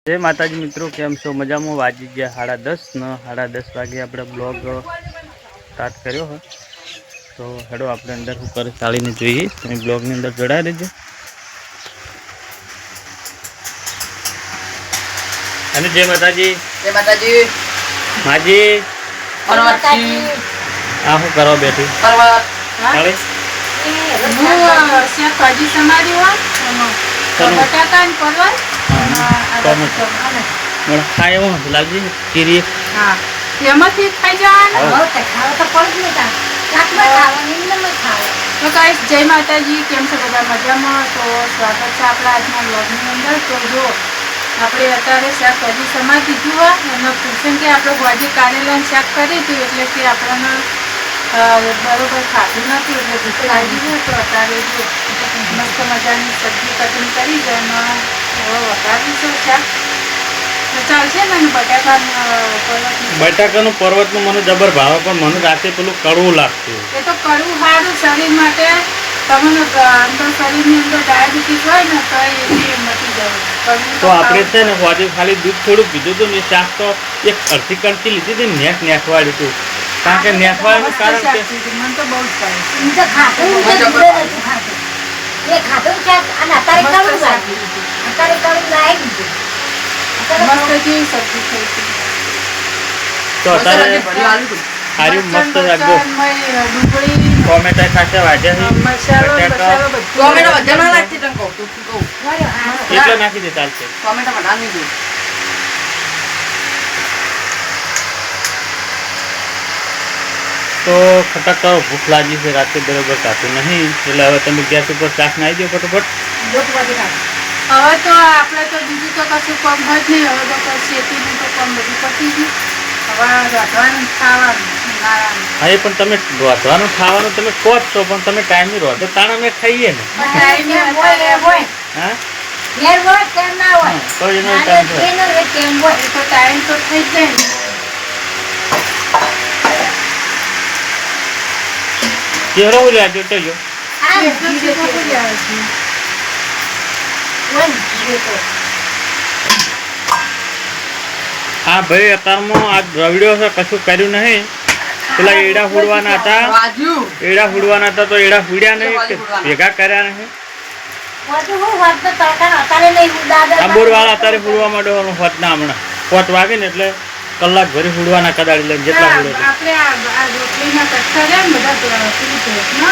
जय माताजी मित्रों, केम छो मजामां? वाजी गया 10:30 ने 10:30 वागे આપણે બ્લોગ સ્ટાર્ટ કર્યો હોય તો હેડો આપણે અંદર શું કરે ચાલીને જોઈએ. તમે બ્લોગની અંદર જોડાઈ રહેજો. અને જય માતાજી. જય માતાજી. માજી માતાજી. આ શું કરવા બેઠી? પરવા ચાલે હું શાકભાજી સમારી હોય બટાકા ને પરવળ ખાય એવું નથી લાગી ચીરી. હા એમાંથી ખાઈ જવાનું. તો ગાઈસ જય માતાજી, કેમ છો બધા? મજામાં? તો સ્વાગત છે આપણા આજના બ્લોગની અંદર. તો જો આપણે અત્યારે શાકભાજી સમારી દીધું હોય અને પૂછે કે આપણે ભાજી કારેલાનું શાક કરી હતું એટલે કે આપણને બરોબર ખાધું નથી એટલે ભૂખ લાગી હોય તો અત્યારે જો મસ્ત મજાની સબ્જી કટિંગ કરી છે અને હવે વઘારીશું શાક તો ચાલશે ને. બટાકાનું પર્વતનું મને જબર ભાવે પણ મને રાતે પેલું કડવું લાગતું. એ તો કડવું સારું શરીર માટે. તમને અંદર શરીરની અંદર ડાયાબિટીસ હોય ને તો એ મટી જાય. તો આપણે છે ને હોજે ખાલી દૂધ થોડું પીધું હતું ને શાક તો એક અડધી કણકી લીધી હતી ને નેખવાડ્યું હતું. કારણ કે નેખવાડવાનું કારણ કે મને તો બહુ જ ભાવે. મસ્ત જેવી સબ્જી થઈ હતી. તો અત્યારે સારું મસ્ત રાખજો. ડુંગળી ટોમેટા ખાસા વાજ્યા મસાલો બટાકા બધું ટોમેટો વધારે ના લાગતી તને કહું તું કહું એટલે નાખી દે ચાલશે. ટોમેટો વધારે નહીં દઉં. તો ખટક ભૂખ લાગી છે રાતે બરોબર ખાતું નહીં એટલે હવે તમે ગેસ ઉપર શાક નાખી દો ફટોફટ. હવે તો આપણે તો બીજું તો કશું કામ હોય જ નહીં. હવે તો શેતીનું તો કામ બધું પતી ગયું. હવે રાંધવાનું ખાવાનું નારાયણ. હા એ પણ તમે રોધવાનું ખાવાનું તમે કહો જ છો પણ તમે ટાઈમે રોધો તાણ અમે ખાઈએ ને. ટાઈમે હા તો એનો ટાઈમ છે. એ તો ટાઈમ તો થઈ જ જાય ને. ચહેરો ઉલ્યા જોતો જો. એટલું જ તો કરી આવે છે. હા ભાઈ અત્યારમાં આ રવિડ્યો છે કશું કર્યું નહીં. પેલા એડા ફૂડવાના હતા તો એડા ફૂડ્યા નહીં કે ભેગા કર્યા નહીં. આ બોરવાળા અત્યારે ફૂડવા માંડવાનું હોત ના હમણાં 5 વાગે ને એટલે કલાક ભરી ફૂડવાના કદાડી લઈને જેટલા ફૂડે આપણે આ રોટલીના કટકા છે ને બધા પેલું ભેંસનો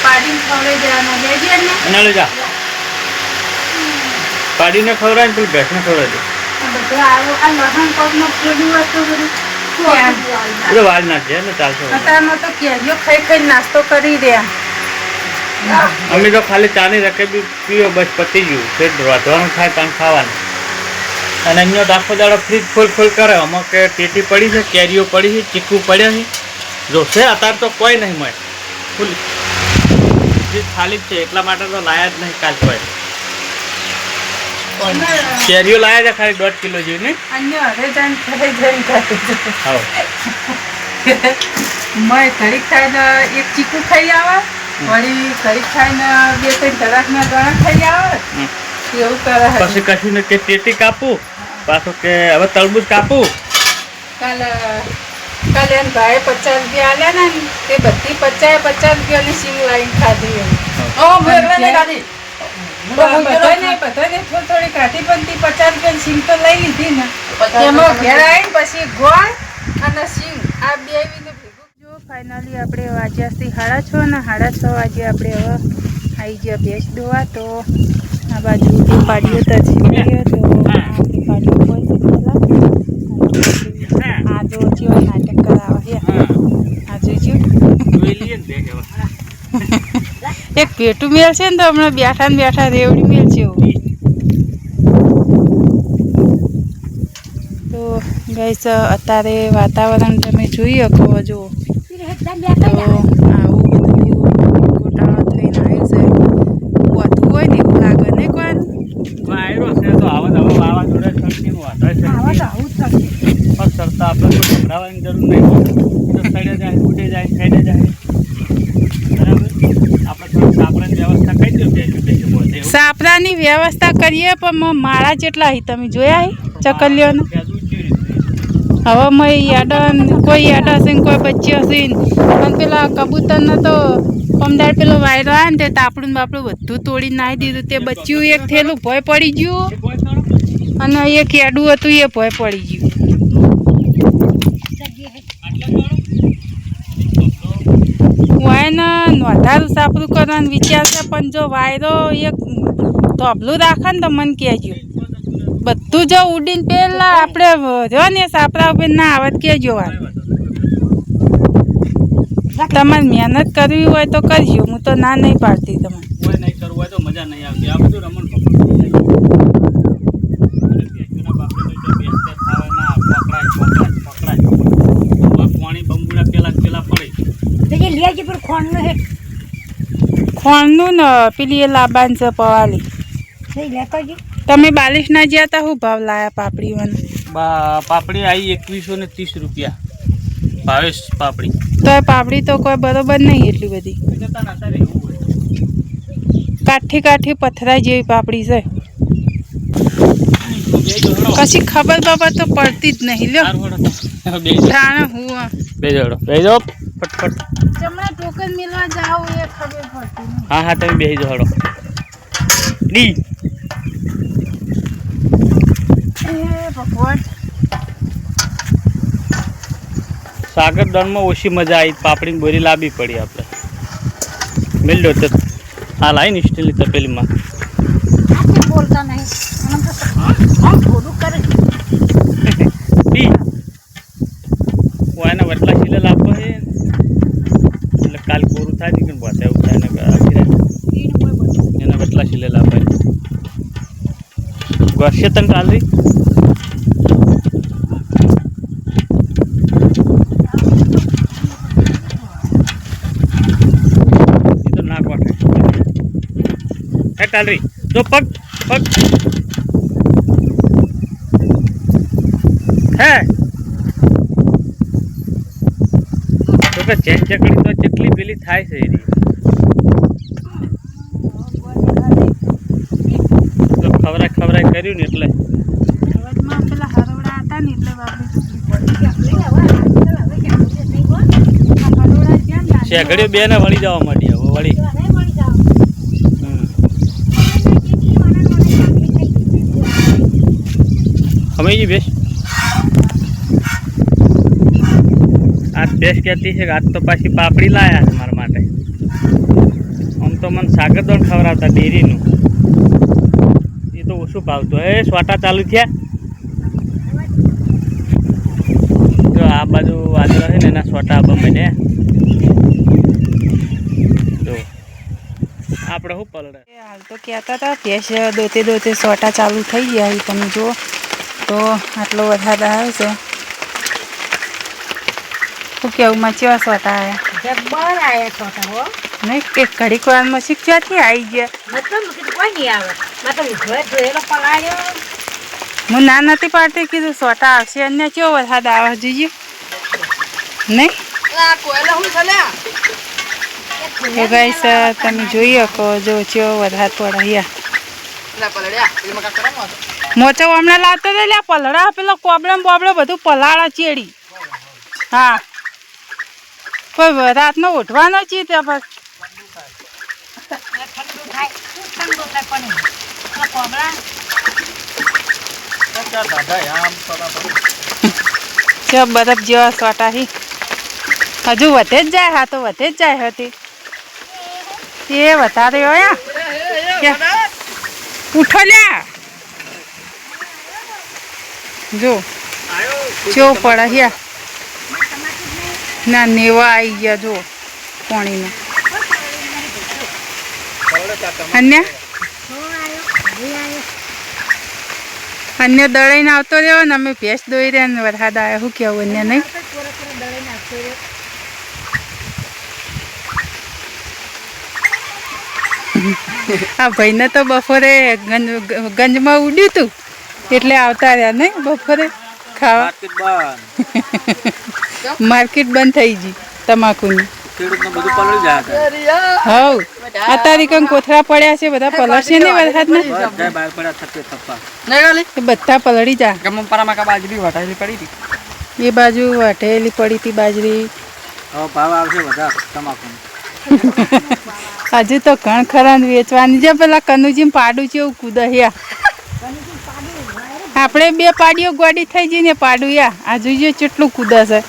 પાડીને ખવડાવી દેવાના લેજે ને એના લઈ જા પાડીને ખવડાય ને પેલું ભેંસને ખવડાવી દે. બધું આવું આ લસણ પગનું ફૂડું હતું બધું એટલે વાળ નાખજે ને ચાલશે. અત્યારમાં તો કેરીઓ ખાઈ ખાઈ નાસ્તો કરી રહ્યા. અમે તો ખાલી ચાની રકેબી પીઓ બસ પતી ગયું. ફેર રોધવાનું થાય પણ ખાવાનું. અને અહીંયા તો આખો દાડો ફ્રીજ ફૂલ કરે. આમાં કે ટેટી પડી છે, કેરીઓ પડી છે, ચીકુ પડ્યા છે. જો છે અત્યારે તો કોઈ નહીં મળે. ફૂલ ફ્રીજ ખાલી જ છે એટલા માટે તો લાયા જ નહીં કાલ કોઈ. કેરીઓ લાયા છે ખાલી 1.5 કિલો જેવી નહીં. અન્ય હવે જાણ ખાઈ જઈ હા મેં ઘડીક ખાઈને એક ચીકુ ખાઈ આવે, વળી ઘડીક ખાઈને 2-3 ધરાકના દાણા ખાઈ આવે. એવું કરે. પછી કશું ને કે ટેટી કાપું પાછું કે હવે તરબૂચ કાપું. કાલે એમ ભાઈ 50 રૂપિયા આલ્યા ને તે બધી 50 રૂપિયાની સિંગ લાવીને ખાધી. ઓ હું એકલા નહીં ખાધી. બધાને થોડી કાઢી પણ 50 રૂપિયાની સિંગ તો લઈ લીધી ને. એમાં ઘેર આવીને પછી ગોળ અને સિંગ આ બે જો ફાઇનલી આપણે વાગ્યાથી 6:30 ને 6:30 વાગે આપણે હવે આવી ગયા ભેંસ દોવા. તો આ બાજુ પાડીઓ તો જીવી ગયો તો આપણી પાડીઓ પહોંચી ગયેલા. આ જો જેવા નાટક કરાવે આ જોઈજો. એક પેટું મેળ છે ને તો હમણાં બેઠા રેવડી મેળ છે એવું. તો ગાઈસ અત્યારે વાતાવરણ તમે જોઈ શકો જો. તો આવું બધું ગોટાળો થઈને આવ્યું છે. વધુ હોય ને એવું લાગે ને કોઈ વાયરો છે તો આવા વાવાઝોડા સરખીનું વાતાવરણ છે. આવું જ થશે. પણ સરતા આપણે તો ગભરાવાની જરૂર નહીં. તો સડે જાય ઉડે જાય ખેડે જાય બરાબર. આપણે થોડું સાપડાની વ્યવસ્થા કરી દો. સાપરાની વ્યવસ્થા કરીએ પણ માળા જેટલા હી તમે જોયા હી ચકલીઓને હવે મેં યાડા કોઈ યાડા હશે ને કોઈ બચ્ચી હશે અને પેલા કબૂતરને તો પમદાર પેલો વાયરો આવે ને તે તાપડું બાપડું બધું તોડી નાખી દીધું તે બચ્ચું એક થયેલું ભય પડી ગયું અને એક યાડું હતું એ ભય પડી ગયું વાયને વધારું સાપરું કરવાનું વિચાર છે પણ જો વાયરો એક ધોબલું રાખે ને તો મને કહેજો બધું જો ઉડીને પેલા આપણે જો ને સાપરા ઉપર ના આવત કહેજો વાત તમારે મહેનત કરવી હોય તો કરજો હું તો ના નહીં પાડતી તમારે કોઈ નહીં કરવું હોય તો મજા નહીં આવતી આ બધું રમણ પાણી બંબુડા પેલા પડે ખોણનું ને પેલી એ લાબાન છે પવાલી તમે 42 ના જ્યાં તા શું ભાવ લાયા પાપડીઓને પાપડી આવી 2130 રૂપિયા ભાવેશ પાપડી તો એ પાપડી તો કોઈ બરોબર નહીં એટલી બધી કાઠી પથરા જેવી પાપડી છે કશી ખબર બાબત તો પડતી જ નહીં લ્યો ઠાણા હું બે જોડો ફટફટ જમણા ટોકન મિલવા જાવ એ ખબર પડતી નહીં હા તમે બેસી જોડો ડી ભગવાન સાગર દળમાં ઓછી મજા આવી પાપડીની બોરી લાવવી પડી આપણે મેલ્યો તો આ લાવી ને સ્ટીલની તપેલીમાં બોલતા નહીં એના વટલા શીલે લાવવો છે એટલે કાલ કોરું થાય ને બસ એવું થાય એના વટલા શીલે લાવવા વર્ષે તને કાલરી એ તો ના કોઠે હે કાલરી જો પગ હે તો કે ચેન ચકડી તો કેટલી પેલી થાય છે એની તો ખવરાય કર્યું ને એટલે પેલા હરોડા હતા ને એટલે શેકડીઓ બે ને વળી જવા માંડી હવે વળી અમે જી બેસ આજ બેસ કહેતી છે કે આજ તો પાછી પાપડી લાયા છે મારા માટે આમ તો મને સાગરદોણ ખવડાવતા ડેરીનું એ તો ઓછું ભાવતું એ સોટા ચાલુ થયા જો આ બાજુ વાદળા છે ને એના સોટા બમે ને જો આપણે શું પલડે હાલ તો કહેતા હતા ભેંસ દોતે સોટા ચાલુ થઈ ગયા એ તમે જુઓ તો આટલો વરસાદ આવે છે શું કેવું માં કેવા સોટા આવ્યા નહીં એક ઘડીક વારમાં શીખ્યાથી આવી ગયા હું ના નથી પાડતી કીધું સોટા આવશે અને કેવો વરસાદ આવે જોઈએ નહીં એ ગાઈસ તમે જોઈ શકો જો કેવો વરસાદ પડ્યા મોચો હમણાં લાવતો ને લ્યા પલડા પેલો કોબળે બોબળે બધું પલાળા ચેડી હા કોઈ રાતનો ઉઠવાનો છે ત્યાં પછી બરફ જેવા સોટા હી હજુ વધે જ જાય હા તો વધે જ જાય હતી એ વધારે હોય ઉઠો લ્યા જો ચો પડે યા ના નેવા આવી ગયા જો પાણીમાં અન્ય દળાઈને આવતો રહ્યો ને અમે ભેંસ દોઈ રહ્યા ને વરસાદ આવ્યો શું કેવું અન્ય નહીં આ ભાઈને તો બપોરે ગંજમાં ઉડ્યું હતું એટલે આવતા રહ્યા નહીં બપોરે ખાવા માર્કેટ બંધ થઈ ગઈ તમાકુની ખેડૂતને બધું પલળી જાય હવ અત્યારે કંઈ કોથળા પડ્યા છે બધા પલળશે ને વરસાદમાં બધા બહાર પડ્યા થપ્પે થપ્પા. નહીં ગાલી એ બધા પલળી જા ગમપરામાં કા બાજરી વટાયેલી પડી હતી એ બાજુ વાટેલી પડી હતી બાજરી હવે ભાવ આવશે બધા તમાકુ. હજુ તો ઘણ ખરા ને વેચવાની છે પેલા કનુજી પાડું છે એવું કુદહ્યા આપણે બે પાડીઓ ગોડી થઈ જઈને પાડું યા આ જોઈએ કેટલું કુદા છે